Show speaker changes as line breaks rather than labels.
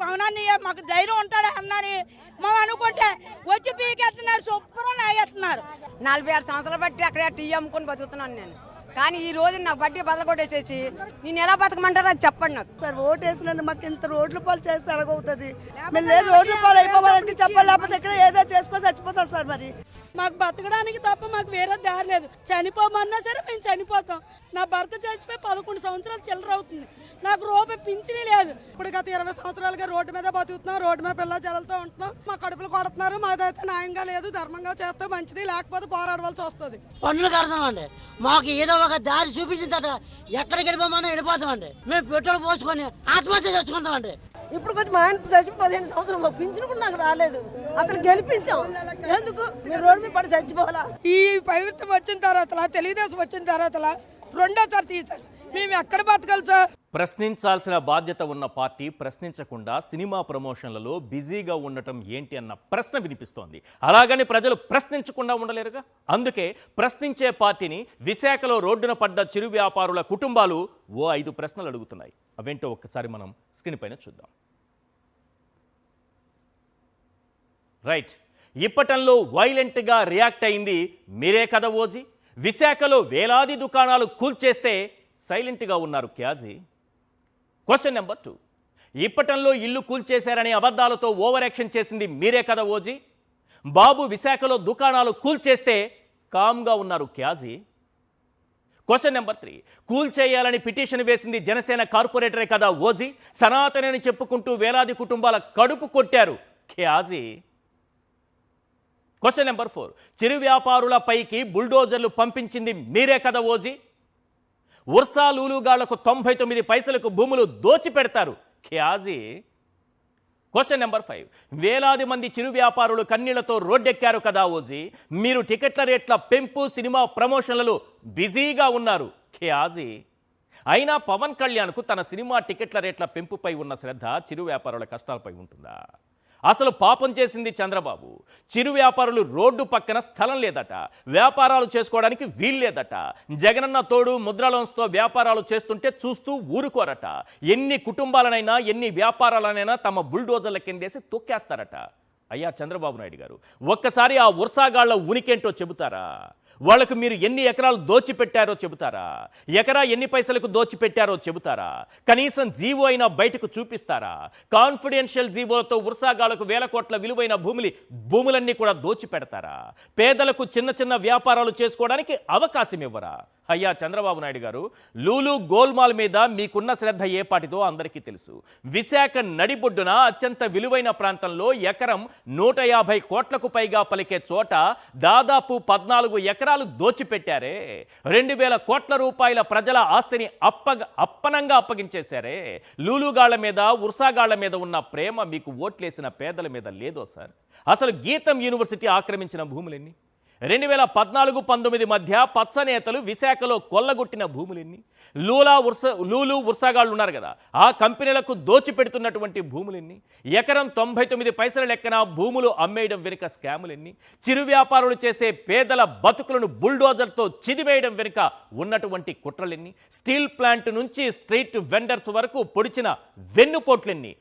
పవనాన్ని మాకు ధైర్యం ఉంటాడా అన్నని మేము అనుకుంటే వచ్చి పీకేస్తున్నారు, శుభ్రం లాగేస్తున్నారు.
46 సంవత్సరాలు బట్టి అక్కడ టీ అమ్ముకొని బతుకుతున్నాను నేను. కానీ ఈ రోజు నాకు బట్టి బదలు కొట్టేసేసి నేను ఎలా బతకమంటారో అది చెప్పండి నాకు.
సార్ ఓటు వేసినందుకు మాకు ఇంత రోడ్ల పాలు చేస్తే ఎలాగవుతుంది? మేము లేదు రోడ్ల పాలు అయిపోవాలంటే చెప్పండి, లేకపోతే ఇక్కడ ఏదో చేసుకొని చచ్చిపోతాం సార్. మరి
మాకు బతకడానికి తప్ప మాకు వేరే దారి లేదు. చనిపోమన్నా సరే మేము చనిపోతాం. నా భర్త చచ్చిపోయి 11 సంవత్సరాలు చిల్లర అవుతుంది. నాకు రూపాయి పింఛనీ లేదు. ఇప్పుడు గత 20 సంవత్సరాలుగా రోడ్డు మీద బతుకుతున్నాం, రోడ్డు మీద పిల్ల జలతో ఉంటున్నాం. మా కడుపులు కొడుతున్నారు. మాదైతే న్యాయంగా లేదు, ధర్మంగా చేస్తే మంచిది, లేకపోతే పోరాడవలసి వస్తుంది.
పన్నులు కడతామండి, మాకు ఏదో ఒక దారి చూపించిన తర్వాత ఎక్కడికి వెళ్ళిపోమన్నా వెళ్ళిపోతామండి. మేము పెట్రోల్ పోసుకొని ఆత్మహత్య చేసుకుంటామండి.
ఇప్పుడు కొంచెం మా ఆయన చచ్చి 15 సంవత్సరం మాకు పింఛను కూడా నాకు రాలేదు. అతను గెలిపించాం, ఎందుకు మీరు రోడ్డు మీద పడి చచ్చిపోవాలా?
ఈ ప్రభుత్వం వచ్చిన తర్వాత, తెలుగుదేశం వచ్చిన తర్వాత రెండోసారి తీసారు. మేము ఎక్కడ బతకాలి సార్?
ప్రశ్నించాల్సిన బాధ్యత ఉన్న పార్టీ ప్రశ్నించకుండా సినిమా ప్రమోషన్లలో బిజీగా ఉండటం ఏంటి అన్న ప్రశ్న వినిపిస్తోంది. అలాగని ప్రజలు ప్రశ్నించకుండా ఉండలేరుగా. అందుకే ప్రశ్నించే పార్టీని విశాఖలో రోడ్డున పడ్డ చిరు వ్యాపారుల కుటుంబాలు ఓ 5 ప్రశ్నలు అడుగుతున్నాయి. అవేంటో ఒక్కసారి మనం స్క్రీన్ పైన చూద్దాం. రైట్, ఇప్పటంలో వైలెంట్గా రియాక్ట్ అయింది మీరే కదా ఓజీ. విశాఖలో వేలాది దుకాణాలు కూల్చేస్తే సైలెంట్గా ఉన్నారు క్యాజీ. క్వశ్చన్ నెంబర్ 2, ఇప్పటంలో ఇల్లు కూల్చేశారనే అబద్ధాలతో ఓవర్ యాక్షన్ చేసింది మీరే కదా ఓజీ. బాబు విశాఖలో దుకాణాలు కూల్చేస్తే కామ్గా ఉన్నారు క్యాజీ. క్వశ్చన్ నెంబర్ 3, కూల్చేయాలని పిటిషన్ వేసింది జనసేన కార్పొరేటరే కదా ఓజీ. సనాతనని చెప్పుకుంటూ వేలాది కుటుంబాల కడుపు కొట్టారు క్యాజీ. క్వశ్చన్ నెంబర్ 4, చిరు వ్యాపారుల పైకి బుల్డోజర్లు పంపించింది మీరే కదా ఓజీ. ఉర్సా లూలుగాళ్లకు 99 పైసలకు భూములు దోచిపెడతారు క్యాజీ. క్వశ్చన్ నెంబర్ 5, వేలాది మంది చిరు వ్యాపారులు కన్నీళ్లతో రోడ్డెక్కారు కదా ఓజీ. మీరు టికెట్ల రేట్ల పెంపు, సినిమా ప్రమోషన్లలో బిజీగా ఉన్నారు క్యాజీ. అయినా పవన్ కళ్యాణ్కు తన సినిమా టికెట్ల రేట్ల పెంపుపై ఉన్న శ్రద్ధ చిరు వ్యాపారుల కష్టాలపై ఉంటుందా? అసలు పాపం చేసింది చంద్రబాబు. చిరు వ్యాపారులు రోడ్డు పక్కన స్థలం లేదట, వ్యాపారాలు చేసుకోవడానికి వీల్లేదట. జగనన్న తోడు ముద్రా లోన్స్తో వ్యాపారాలు చేస్తుంటే చూస్తూ ఊరుకోరట. ఎన్ని కుటుంబాలనైనా ఎన్ని వ్యాపారాలనైనా తమ బుల్డోజర్ల కిందేసి తొక్కేస్తారట. అయ్యా చంద్రబాబు నాయుడు గారు, ఒక్కసారి ఆ ఉర్సాగాళ్ల ఉనికేంటో చెబుతారా? వాళ్ళకు మీరు ఎన్ని ఎకరాలు దోచిపెట్టారో చెబుతారా? ఎకరా ఎన్ని పైసలకు దోచిపెట్టారో చెబుతారా? కనీసం జీవో అయినా బయటకు చూపిస్తారా? కాన్ఫిడెన్షియల్ జీవోలతో ఉర్సాగాళ్లకు వేల కోట్ల విలువైన భూములన్నీ కూడా దోచిపెడతారా? పేదలకు చిన్న చిన్న వ్యాపారాలు చేసుకోవడానికి అవకాశం ఇవ్వరా? అయ్యా చంద్రబాబు నాయుడు గారు, లూలు గోల్మాల్ మీద మీకున్న శ్రద్ధ ఏపాటిదో అందరికీ తెలుసు. విశాఖ నడిబొడ్డున అత్యంత విలువైన ప్రాంతంలో ఎకరం 150 కోట్లకు పైగా పలికే చోట దాదాపు 14 ఎకరాలు దోచిపెట్టారే. 2000 కోట్ల రూపాయల ప్రజల ఆస్తిని అప్పనంగా అప్పగించేశారే. లూలుగాళ్ల మీద, ఉర్సాగాళ్ల మీద ఉన్న ప్రేమ మీకు ఓట్లేసిన పేదల మీద లేదో సార్? అసలు గీతం యూనివర్సిటీ ఆక్రమించిన భూములెన్ని? 2014-19 మధ్య పచ్చనేతలు విశాఖలో కొల్లగొట్టిన భూములెన్ని? లూలు ఉర్సాగాళ్ళు ఉన్నారు కదా, ఆ కంపెనీలకు దోచిపెడుతున్నటువంటి భూములెన్ని? ఎకరం 99 పైసల లెక్కన భూములు అమ్మేయడం వెనుక స్కాములెన్ని? చిరు వ్యాపారులు చేసే పేదల బతుకులను బుల్డోజర్తో చిదివేయడం వెనుక ఉన్నటువంటి కుట్రలెన్ని? స్టీల్ ప్లాంట్ నుంచి స్ట్రీట్ వెండర్స్ వరకు పొడిచిన వెన్నుపోట్లెన్ని?